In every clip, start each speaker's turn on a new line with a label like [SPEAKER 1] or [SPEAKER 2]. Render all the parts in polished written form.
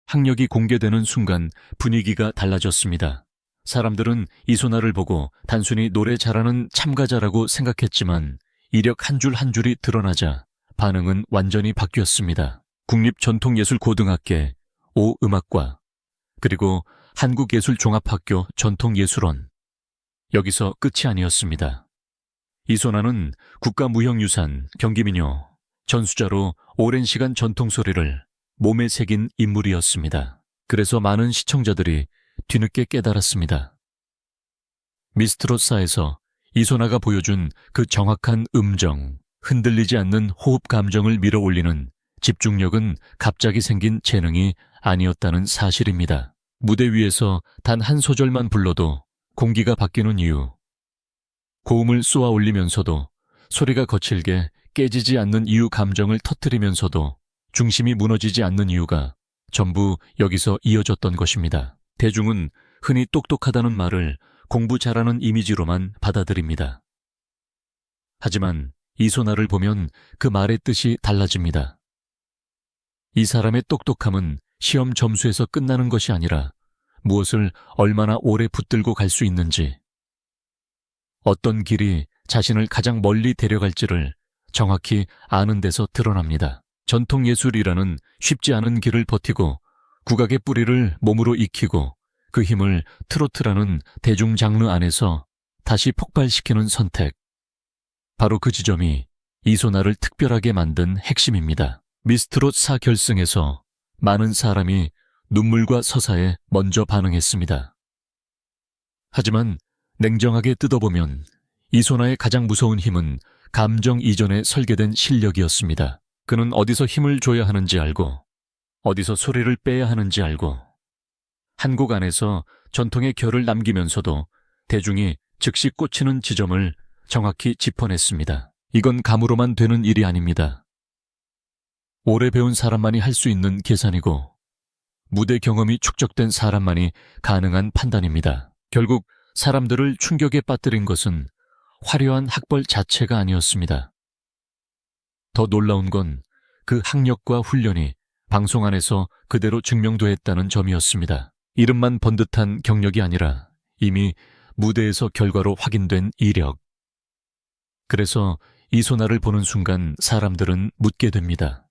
[SPEAKER 1] 학력이 공개되는 순간 분위기가 달라졌습니다. 사람들은 이소나를 보고 단순히 노래 잘하는 참가자라고 생각했지만 이력 한 줄 한 줄이 드러나자 반응은 완전히 바뀌었습니다. 국립전통예술고등학교 오음악과 그리고 한국예술종합학교 전통예술원. 여기서 끝이 아니었습니다. 이소나는 국가무형유산 경기민요 전수자로 오랜 시간 전통소리를 몸에 새긴 인물이었습니다. 그래서 많은 시청자들이 뒤늦게 깨달았습니다. 미스트롯사에서 이소나가 보여준 그 정확한 음정, 흔들리지 않는 호흡 감정을 밀어올리는 집중력은 갑자기 생긴 재능이 아니었다는 사실입니다. 무대 위에서 단 한 소절만 불러도 공기가 바뀌는 이유, 고음을 쏘아 올리면서도 소리가 거칠게 깨지지 않는 이유, 감정을 터뜨리면서도 중심이 무너지지 않는 이유가 전부 여기서 이어졌던 것입니다. 대중은 흔히 똑똑하다는 말을 공부 잘하는 이미지로만 받아들입니다. 하지만 이소나를 보면 그 말의 뜻이 달라집니다. 이 사람의 똑똑함은 시험 점수에서 끝나는 것이 아니라 무엇을 얼마나 오래 붙들고 갈 수 있는지, 어떤 길이 자신을 가장 멀리 데려갈지를 정확히 아는 데서 드러납니다. 전통예술이라는 쉽지 않은 길을 버티고 국악의 뿌리를 몸으로 익히고 그 힘을 트로트라는 대중 장르 안에서 다시 폭발시키는 선택. 바로 그 지점이 이소나를 특별하게 만든 핵심입니다. 미스트롯 4 결승에서 많은 사람이 눈물과 서사에 먼저 반응했습니다. 하지만 냉정하게 뜯어보면 이소나의 가장 무서운 힘은 감정 이전에 설계된 실력이었습니다. 그는 어디서 힘을 줘야 하는지 알고, 어디서 소리를 빼야 하는지 알고, 한 곡 안에서 전통의 결을 남기면서도 대중이 즉시 꽂히는 지점을 정확히 짚어냈습니다. 이건 감으로만 되는 일이 아닙니다. 오래 배운 사람만이 할 수 있는 계산이고 무대 경험이 축적된 사람만이 가능한 판단입니다. 결국 사람들을 충격에 빠뜨린 것은 화려한 학벌 자체가 아니었습니다. 더 놀라운 건 그 학력과 훈련이 방송 안에서 그대로 증명됐다는 점이었습니다. 이름만 번듯한 경력이 아니라 이미 무대에서 결과로 확인된 이력. 그래서 이소나를 보는 순간 사람들은 묻게 됩니다.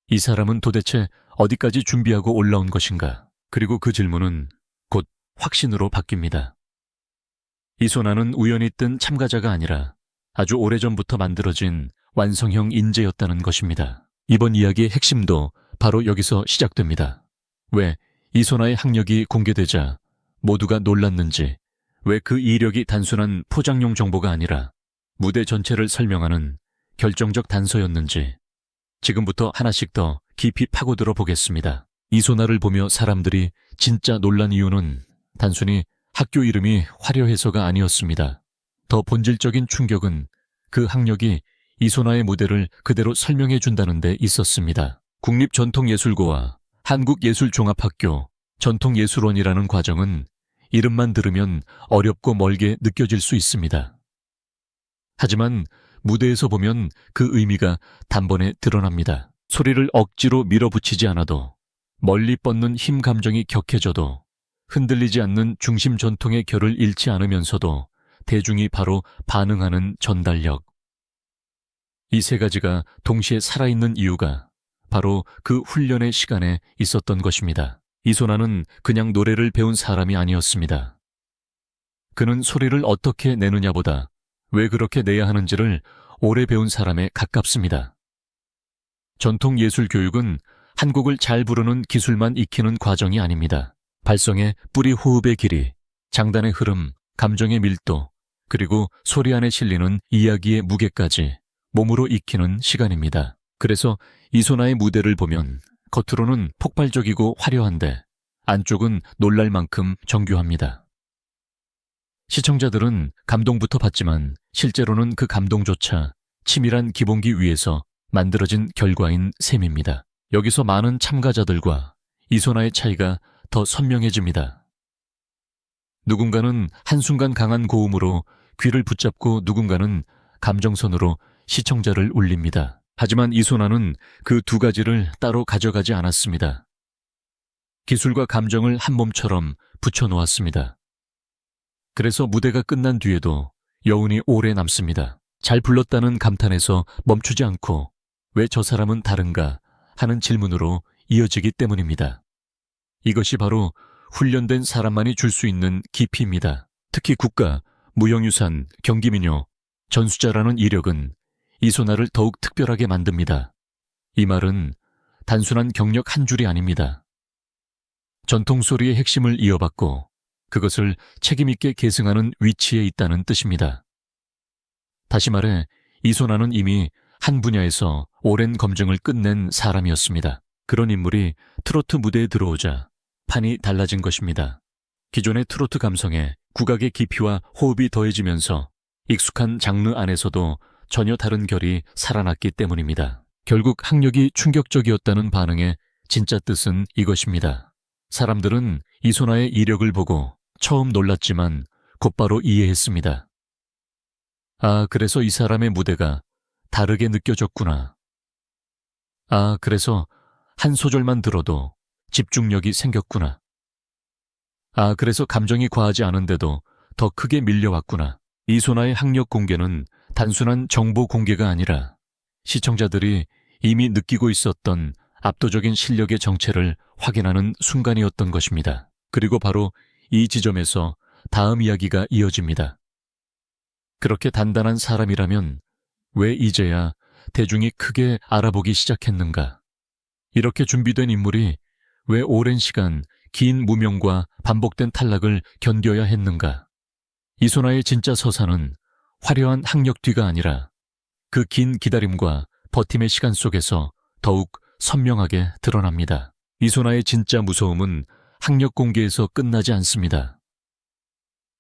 [SPEAKER 1] 이 사람은 도대체 어디까지 준비하고 올라온 것인가? 그리고 그 질문은 곧 확신으로 바뀝니다. 이소나는 우연히 뜬 참가자가 아니라 아주 오래전부터 만들어진 완성형 인재였다는 것입니다. 이번 이야기의 핵심도 바로 여기서 시작됩니다. 왜 이소나의 학력이 공개되자 모두가 놀랐는지, 왜 그 이력이 단순한 포장용 정보가 아니라 무대 전체를 설명하는 결정적 단서였는지 지금부터 하나씩 더 깊이 파고들어 보겠습니다. 이소나를 보며 사람들이 진짜 놀란 이유는 단순히 학교 이름이 화려해서가 아니었습니다. 더 본질적인 충격은 그 학력이 이소나의 무대를 그대로 설명해 준다는 데 있었습니다. 국립전통예술고와 한국예술종합학교 전통예술원이라는 과정은 이름만 들으면 어렵고 멀게 느껴질 수 있습니다. 하지만 무대에서 보면 그 의미가 단번에 드러납니다. 소리를 억지로 밀어붙이지 않아도, 멀리 뻗는 힘 감정이 격해져도, 흔들리지 않는 중심 전통의 결을 잃지 않으면서도 대중이 바로 반응하는 전달력. 이 세 가지가 동시에 살아있는 이유가 바로 그 훈련의 시간에 있었던 것입니다. 이소나는 그냥 노래를 배운 사람이 아니었습니다. 그는 소리를 어떻게 내느냐보다 왜 그렇게 내야 하는지를 오래 배운 사람에 가깝습니다. 전통예술 교육은 한 곡을 잘 부르는 기술만 익히는 과정이 아닙니다. 발성의 뿌리, 호흡의 길이, 장단의 흐름, 감정의 밀도, 그리고 소리 안에 실리는 이야기의 무게까지 몸으로 익히는 시간입니다. 그래서 이소나의 무대를 보면 겉으로는 폭발적이고 화려한데 안쪽은 놀랄 만큼 정교합니다. 시청자들은 감동부터 받지만 실제로는 그 감동조차 치밀한 기본기 위에서 만들어진 결과인 셈입니다. 여기서 많은 참가자들과 이소나의 차이가 더 선명해집니다. 누군가는 한순간 강한 고음으로 귀를 붙잡고 누군가는 감정선으로 시청자를 울립니다. 하지만 이소나는 그 두 가지를 따로 가져가지 않았습니다. 기술과 감정을 한 몸처럼 붙여놓았습니다. 그래서 무대가 끝난 뒤에도 여운이 오래 남습니다. 잘 불렀다는 감탄에서 멈추지 않고 왜 저 사람은 다른가 하는 질문으로 이어지기 때문입니다. 이것이 바로 훈련된 사람만이 줄 수 있는 깊이입니다. 특히 국가, 무형유산, 경기민요, 전수자라는 이력은 이소나를 더욱 특별하게 만듭니다. 이 말은 단순한 경력 한 줄이 아닙니다. 전통소리의 핵심을 이어받고 그것을 책임있게 계승하는 위치에 있다는 뜻입니다. 다시 말해 이소나는 이미 한 분야에서 오랜 검증을 끝낸 사람이었습니다. 그런 인물이 트로트 무대에 들어오자 판이 달라진 것입니다. 기존의 트로트 감성에 국악의 깊이와 호흡이 더해지면서 익숙한 장르 안에서도 전혀 다른 결이 살아났기 때문입니다. 결국 학력이 충격적이었다는 반응의 진짜 뜻은 이것입니다. 사람들은 이소나의 이력을 보고 처음 놀랐지만 곧바로 이해했습니다. 아, 그래서 이 사람의 무대가 다르게 느껴졌구나. 아, 그래서 한 소절만 들어도 집중력이 생겼구나. 아, 그래서 감정이 과하지 않은데도 더 크게 밀려왔구나. 이소나의 학력 공개는 단순한 정보 공개가 아니라 시청자들이 이미 느끼고 있었던 압도적인 실력의 정체를 확인하는 순간이었던 것입니다. 그리고 바로 이 지점에서 다음 이야기가 이어집니다. 그렇게 단단한 사람이라면 왜 이제야 대중이 크게 알아보기 시작했는가? 이렇게 준비된 인물이 왜 오랜 시간 긴 무명과 반복된 탈락을 견뎌야 했는가? 이소나의 진짜 서사는 화려한 학력 뒤가 아니라 그 긴 기다림과 버팀의 시간 속에서 더욱 선명하게 드러납니다. 이소나의 진짜 무서움은 학력 공개에서 끝나지 않습니다.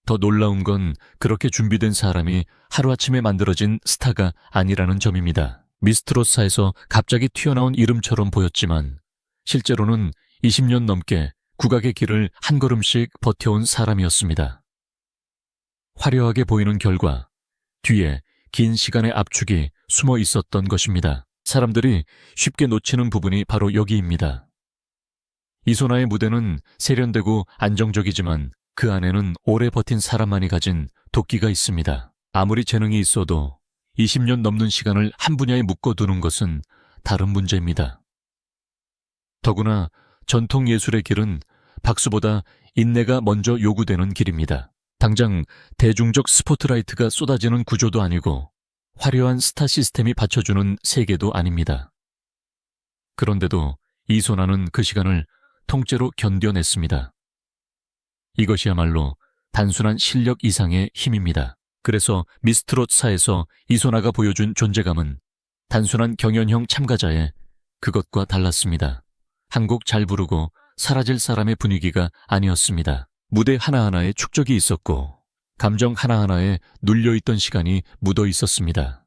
[SPEAKER 1] 더 놀라운 건 그렇게 준비된 사람이 하루아침에 만들어진 스타가 아니라는 점입니다. 미스트롯사에서 갑자기 튀어나온 이름처럼 보였지만 실제로는 20년 넘게 국악의 길을 한 걸음씩 버텨온 사람이었습니다. 화려하게 보이는 결과 뒤에 긴 시간의 압축이 숨어 있었던 것입니다. 사람들이 쉽게 놓치는 부분이 바로 여기입니다. 이소나의 무대는 세련되고 안정적이지만 그 안에는 오래 버틴 사람만이 가진 도끼가 있습니다. 아무리 재능이 있어도 20년 넘는 시간을 한 분야에 묶어두는 것은 다른 문제입니다. 더구나 전통 예술의 길은 박수보다 인내가 먼저 요구되는 길입니다. 당장 대중적 스포트라이트가 쏟아지는 구조도 아니고 화려한 스타 시스템이 받쳐주는 세계도 아닙니다. 그런데도 이소나는 그 시간을 통째로 견뎌냈습니다. 이것이야말로 단순한 실력 이상의 힘입니다. 그래서 미스트롯사에서 이소나가 보여준 존재감은 단순한 경연형 참가자의 그것과 달랐습니다. 한 곡 잘 부르고 사라질 사람의 분위기가 아니었습니다. 무대 하나하나에 축적이 있었고 감정 하나하나에 눌려있던 시간이 묻어 있었습니다.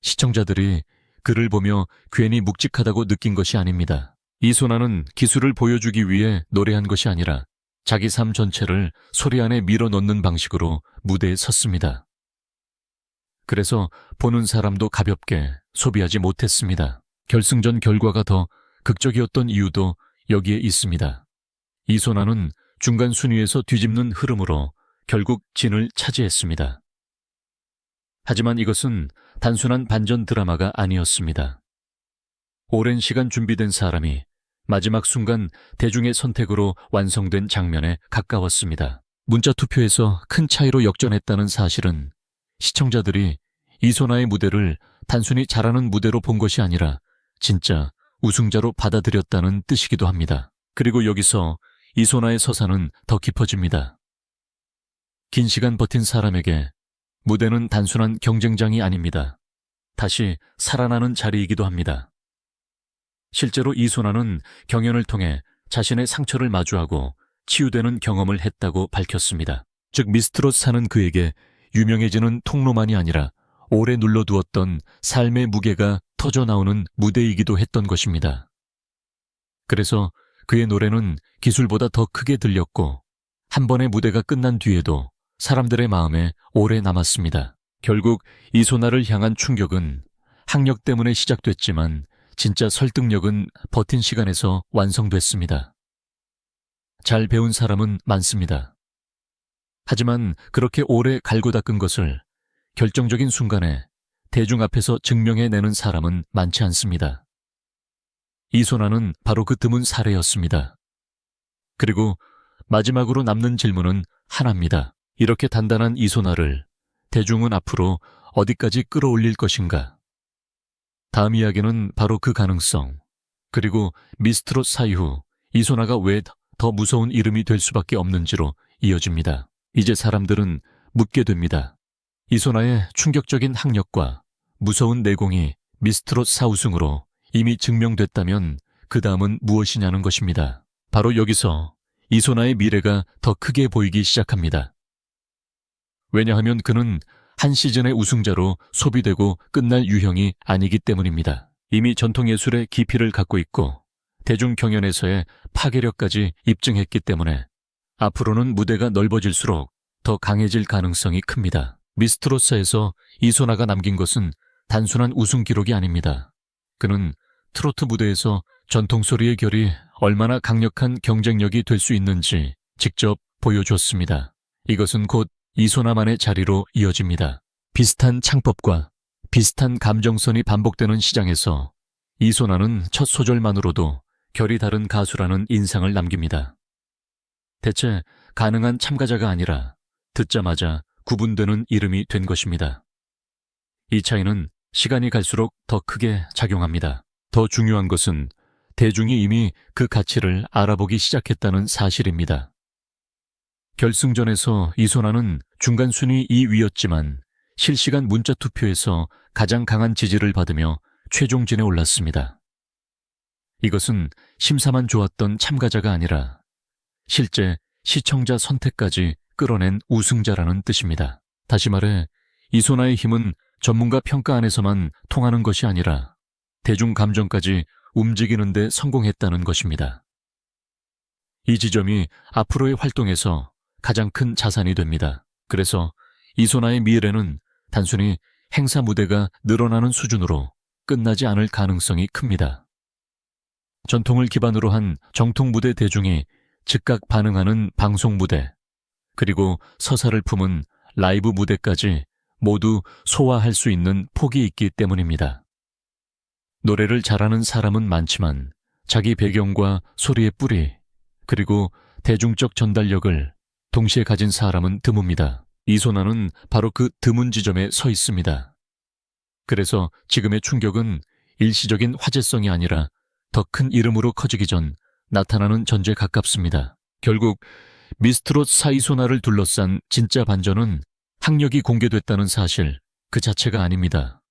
[SPEAKER 1] 시청자들이 그를 보며 괜히 묵직하다고 느낀 것이 아닙니다. 이소나는 기술을 보여주기 위해 노래한 것이 아니라 자기 삶 전체를 소리 안에 밀어넣는 방식으로 무대에 섰습니다. 그래서 보는 사람도 가볍게 소비하지 못했습니다. 결승전 결과가 더 극적이었던 이유도 여기에 있습니다. 이소나는 중간 순위에서 뒤집는 흐름으로 결국 진을 차지했습니다. 하지만 이것은 단순한 반전 드라마가 아니었습니다. 오랜 시간 준비된 사람이 마지막 순간 대중의 선택으로 완성된 장면에 가까웠습니다. 문자 투표에서 큰 차이로 역전했다는 사실은 시청자들이 이소나의 무대를 단순히 잘하는 무대로 본 것이 아니라 진짜 우승자로 받아들였다는 뜻이기도 합니다. 그리고 여기서 이소나의 서사는 더 깊어집니다. 긴 시간 버틴 사람에게 무대는 단순한 경쟁장이 아닙니다. 다시 살아나는 자리이기도 합니다. 실제로 이소나는 경연을 통해 자신의 상처를 마주하고 치유되는 경험을 했다고 밝혔습니다. 즉 미스트롯사는 그에게 유명해지는 통로만이 아니라 오래 눌러두었던 삶의 무게가 터져나오는 무대이기도 했던 것입니다. 그래서 그의 노래는 기술보다 더 크게 들렸고 한 번의 무대가 끝난 뒤에도 사람들의 마음에 오래 남았습니다. 결국 이소나를 향한 충격은 학력 때문에 시작됐지만 진짜 설득력은 버틴 시간에서 완성됐습니다. 잘 배운 사람은 많습니다. 하지만 그렇게 오래 갈고 닦은 것을 결정적인 순간에 대중 앞에서 증명해내는 사람은 많지 않습니다. 이소나는 바로 그 드문 사례였습니다. 그리고 마지막으로 남는 질문은 하나입니다. 이렇게 단단한 이소나를 대중은 앞으로 어디까지 끌어올릴 것인가? 다음 이야기는 바로 그 가능성, 그리고 미스트롯 사이 후 이소나가 왜 더 무서운 이름이 될 수밖에 없는지로 이어집니다. 이제 사람들은 묻게 됩니다. 이소나의 충격적인 학력과 무서운 내공이 미스트롯 사우승으로 이미 증명됐다면 그 다음은 무엇이냐는 것입니다. 바로 여기서 이소나의 미래가 더 크게 보이기 시작합니다. 왜냐하면 그는 한 시즌의 우승자로 소비되고 끝날 유형이 아니기 때문입니다. 이미 전통예술의 깊이를 갖고 있고 대중 경연에서의 파괴력까지 입증했기 때문에 앞으로는 무대가 넓어질수록 더 강해질 가능성이 큽니다. 미스트롯사에서 이소나가 남긴 것은 단순한 우승 기록이 아닙니다. 그는 트로트 무대에서 전통소리의 결이 얼마나 강력한 경쟁력이 될 수 있는지 직접 보여줬습니다. 이것은 곧 이소나만의 자리로 이어집니다. 비슷한 창법과 비슷한 감정선이 반복되는 시장에서 이소나는 첫 소절만으로도 결이 다른 가수라는 인상을 남깁니다. 대체 가능한 참가자가 아니라 듣자마자 구분되는 이름이 된 것입니다. 이 차이는 시간이 갈수록 더 크게 작용합니다. 더 중요한 것은 대중이 이미 그 가치를 알아보기 시작했다는 사실입니다. 결승전에서 이소나는 중간 순위 2위였지만 실시간 문자 투표에서 가장 강한 지지를 받으며 최종진에 올랐습니다. 이것은 심사만 좋았던 참가자가 아니라 실제 시청자 선택까지 끌어낸 우승자라는 뜻입니다. 다시 말해 이소나의 힘은 전문가 평가 안에서만 통하는 것이 아니라 대중 감정까지 움직이는 데 성공했다는 것입니다. 이 지점이 앞으로의 활동에서 가장 큰 자산이 됩니다. 그래서 이소나의 미래는 단순히 행사 무대가 늘어나는 수준으로 끝나지 않을 가능성이 큽니다. 전통을 기반으로 한 정통 무대 대중이 즉각 반응하는 방송 무대, 그리고 서사를 품은 라이브 무대까지 모두 소화할 수 있는 폭이 있기 때문입니다. 노래를 잘하는 사람은 많지만 자기 배경과 소리의 뿌리, 그리고 대중적 전달력을 동시에 가진 사람은 드뭅니다. 이소나는 바로 그 드문 지점에 서 있습니다. 그래서 지금의 충격은 일시적인 화제성이 아니라 더 큰 이름으로 커지기 전 나타나는 전제에 가깝습니다. 결국 미스트롯 사이소나를 둘러싼 진짜 반전은 학력이 공개됐다는 사실 그 자체가 아닙니다.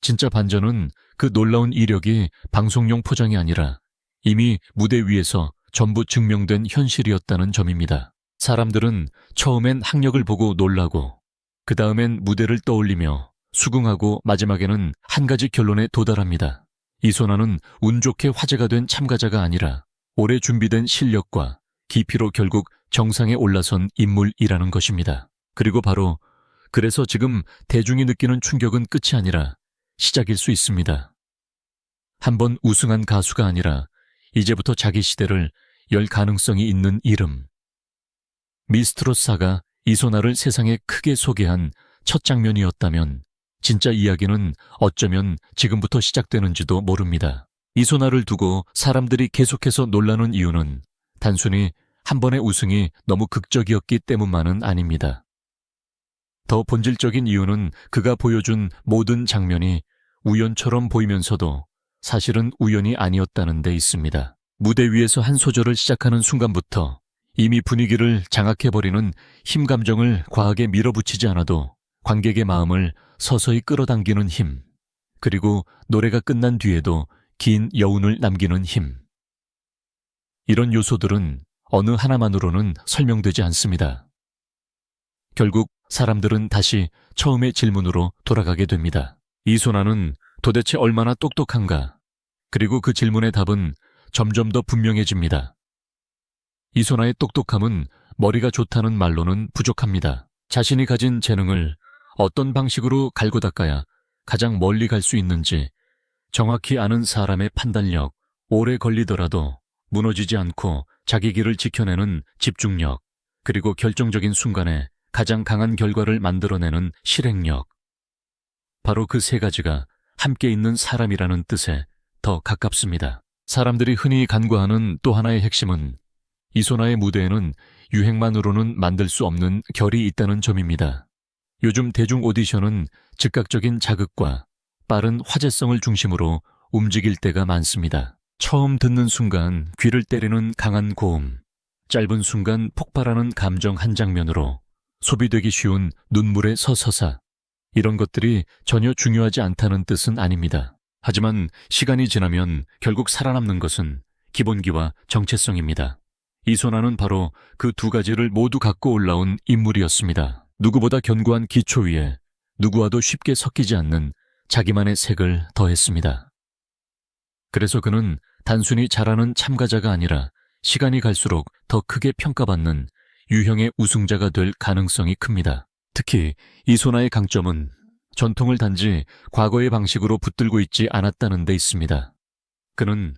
[SPEAKER 1] 진짜 반전은 그 놀라운 이력이 방송용 포장이 아니라 이미 무대 위에서 전부 증명된 현실이었다는 점입니다. 사람들은 처음엔 학력을 보고 놀라고 그 다음엔 무대를 떠올리며 수긍하고 마지막에는 한 가지 결론에 도달합니다. 이소나는 운 좋게 화제가 된 참가자가 아니라 오래 준비된 실력과 깊이로 결국 정상에 올라선 인물이라는 것입니다. 그리고 바로 그래서 지금 대중이 느끼는 충격은 끝이 아니라 시작일 수 있습니다. 한번 우승한 가수가 아니라 이제부터 자기 시대를 열 가능성이 있는 이름. 미스트롯사가 이소나를 세상에 크게 소개한 첫 장면이었다면 진짜 이야기는 어쩌면 지금부터 시작되는지도 모릅니다. 이소나를 두고 사람들이 계속해서 놀라는 이유는 단순히 한 번의 우승이 너무 극적이었기 때문만은 아닙니다. 더 본질적인 이유는 그가 보여준 모든 장면이 우연처럼 보이면서도 사실은 우연이 아니었다는 데 있습니다. 무대 위에서 한 소절을 시작하는 순간부터 이미 분위기를 장악해버리는 힘 감정을 과하게 밀어붙이지 않아도 관객의 마음을 서서히 끌어당기는 힘, 그리고 노래가 끝난 뒤에도 긴 여운을 남기는 힘. 이런 요소들은 어느 하나만으로는 설명되지 않습니다. 결국 사람들은 다시 처음의 질문으로 돌아가게 됩니다. 이소나는 도대체 얼마나 똑똑한가? 그리고 그 질문의 답은 점점 더 분명해집니다. 이소나의 똑똑함은 머리가 좋다는 말로는 부족합니다. 자신이 가진 재능을 어떤 방식으로 갈고 닦아야 가장 멀리 갈 수 있는지 정확히 아는 사람의 판단력, 오래 걸리더라도 무너지지 않고 자기 길을 지켜내는 집중력, 그리고 결정적인 순간에 가장 강한 결과를 만들어내는 실행력. 바로 그 세 가지가 함께 있는 사람이라는 뜻에 더 가깝습니다. 사람들이 흔히 간과하는 또 하나의 핵심은 이소나의 무대에는 유행만으로는 만들 수 없는 결이 있다는 점입니다. 요즘 대중 오디션은 즉각적인 자극과 빠른 화제성을 중심으로 움직일 때가 많습니다. 처음 듣는 순간 귀를 때리는 강한 고음, 짧은 순간 폭발하는 감정 한 장면으로 소비되기 쉬운 눈물의 서서사, 이런 것들이 전혀 중요하지 않다는 뜻은 아닙니다. 하지만 시간이 지나면 결국 살아남는 것은 기본기와 정체성입니다. 이소나는 바로 그 두 가지를 모두 갖고 올라온 인물이었습니다. 누구보다 견고한 기초 위에 누구와도 쉽게 섞이지 않는 자기만의 색을 더했습니다. 그래서 그는 단순히 잘하는 참가자가 아니라 시간이 갈수록 더 크게 평가받는 유형의 우승자가 될 가능성이 큽니다. 특히 이소나의 강점은 전통을 단지 과거의 방식으로 붙들고 있지 않았다는 데 있습니다. 그는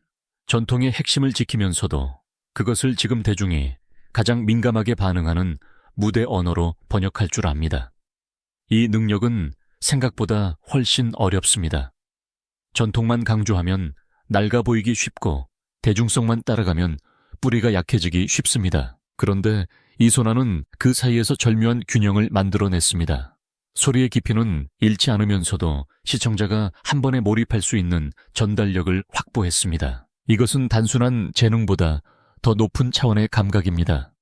[SPEAKER 1] 전통의 핵심을 지키면서도 그것을 지금 대중이 가장 민감하게 반응하는 무대 언어로 번역할 줄 압니다. 이 능력은 생각보다 훨씬 어렵습니다. 전통만 강조하면 낡아 보이기 쉽고 대중성만 따라가면 뿌리가 약해지기 쉽습니다. 그런데 이소나는 그 사이에서 절묘한 균형을 만들어냈습니다. 소리의 깊이는 잃지 않으면서도 시청자가 한 번에 몰입할 수 있는 전달력을 확보했습니다. 이것은 단순한 재능보다 더 높은 차원의 감각입니다.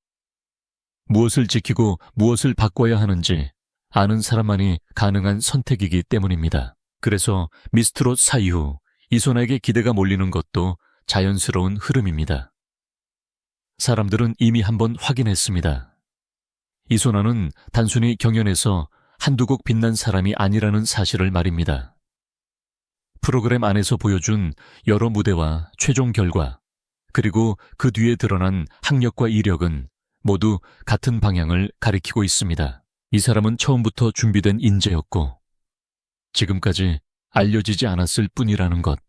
[SPEAKER 1] 무엇을 지키고 무엇을 바꿔야 하는지 아는 사람만이 가능한 선택이기 때문입니다. 그래서 미스트롯 4 이후 이소나에게 기대가 몰리는 것도 자연스러운 흐름입니다. 사람들은 이미 한번 확인했습니다. 이소나는 단순히 경연에서 한두 곡 빛난 사람이 아니라는 사실을 말입니다. 프로그램 안에서 보여준 여러 무대와 최종 결과, 그리고 그 뒤에 드러난 학력과 이력은 모두 같은 방향을 가리키고 있습니다. 이 사람은 처음부터 준비된 인재였고 지금까지 알려지지 않았을 뿐이라는 것.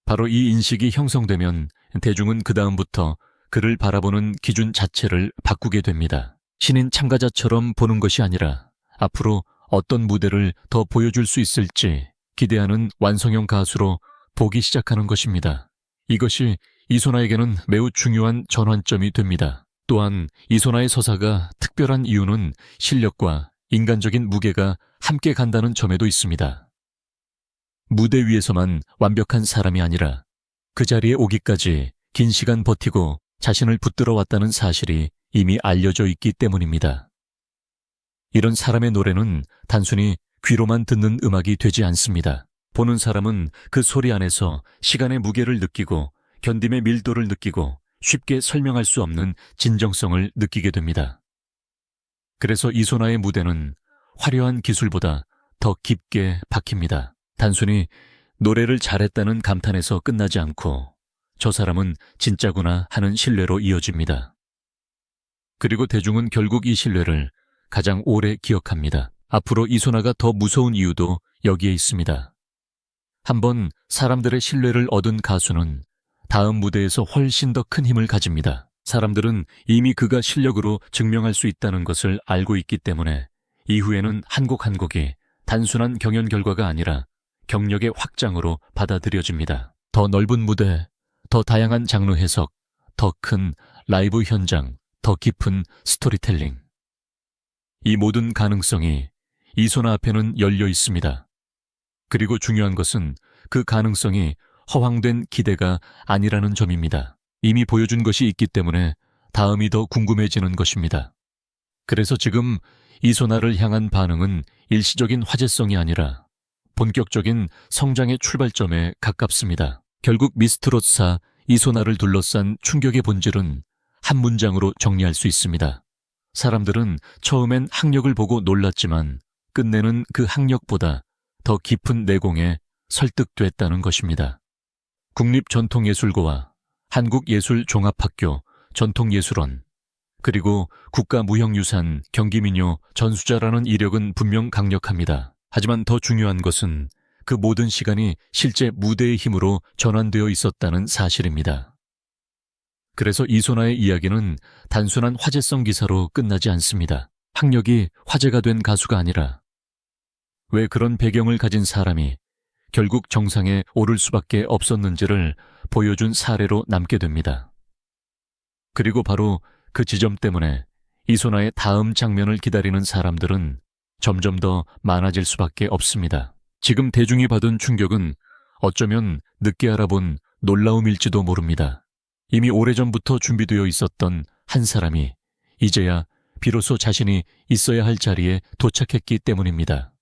[SPEAKER 1] 바로 이 인식이 형성되면 대중은 그 다음부터 그를 바라보는 기준 자체를 바꾸게 됩니다. 신인 참가자처럼 보는 것이 아니라 앞으로 어떤 무대를 더 보여줄 수 있을지 기대하는 완성형 가수로 보기 시작하는 것입니다. 이것이 이소나에게는 매우 중요한 전환점이 됩니다. 또한 이소나의 서사가 특별한 이유는 실력과 인간적인 무게가 함께 간다는 점에도 있습니다. 무대 위에서만 완벽한 사람이 아니라 그 자리에 오기까지 긴 시간 버티고 자신을 붙들어 왔다는 사실이 이미 알려져 있기 때문입니다. 이런 사람의 노래는 단순히 귀로만 듣는 음악이 되지 않습니다. 보는 사람은 그 소리 안에서 시간의 무게를 느끼고 견딤의 밀도를 느끼고 쉽게 설명할 수 없는 진정성을 느끼게 됩니다. 그래서 이소나의 무대는 화려한 기술보다 더 깊게 박힙니다. 단순히 노래를 잘했다는 감탄에서 끝나지 않고 저 사람은 진짜구나 하는 신뢰로 이어집니다. 그리고 대중은 결국 이 신뢰를 가장 오래 기억합니다. 앞으로 이소나가 더 무서운 이유도 여기에 있습니다. 한번 사람들의 신뢰를 얻은 가수는 다음 무대에서 훨씬 더 큰 힘을 가집니다. 사람들은 이미 그가 실력으로 증명할 수 있다는 것을 알고 있기 때문에 이후에는 한 곡 한 곡이 단순한 경연 결과가 아니라 경력의 확장으로 받아들여집니다. 더 넓은 무대, 더 다양한 장르 해석, 더 큰 라이브 현장, 더 깊은 스토리텔링. 이 모든 가능성이 이소나 앞에는 열려 있습니다. 그리고 중요한 것은 그 가능성이 허황된 기대가 아니라는 점입니다. 이미 보여준 것이 있기 때문에 다음이 더 궁금해지는 것입니다. 그래서 지금 이소나를 향한 반응은 일시적인 화제성이 아니라 본격적인 성장의 출발점에 가깝습니다. 결국 미스트롯사 이소나를 둘러싼 충격의 본질은 한 문장으로 정리할 수 있습니다. 사람들은 처음엔 학력을 보고 놀랐지만 끝내는 그 학력보다 더 깊은 내공에 설득됐다는 것입니다. 국립전통예술고와 한국예술종합학교 전통예술원, 그리고 국가무형유산 경기민요 전수자라는 이력은 분명 강력합니다. 하지만 더 중요한 것은 그 모든 시간이 실제 무대의 힘으로 전환되어 있었다는 사실입니다. 그래서 이소나의 이야기는 단순한 화제성 기사로 끝나지 않습니다. 학력이 화제가 된 가수가 아니라 왜 그런 배경을 가진 사람이 결국 정상에 오를 수밖에 없었는지를 보여준 사례로 남게 됩니다. 그리고 바로 그 지점 때문에 이소나의 다음 장면을 기다리는 사람들은 점점 더 많아질 수밖에 없습니다. 지금 대중이 받은 충격은 어쩌면 늦게 알아본 놀라움일지도 모릅니다. 이미 오래전부터 준비되어 있었던 한 사람이 이제야 비로소 자신이 있어야 할 자리에 도착했기 때문입니다.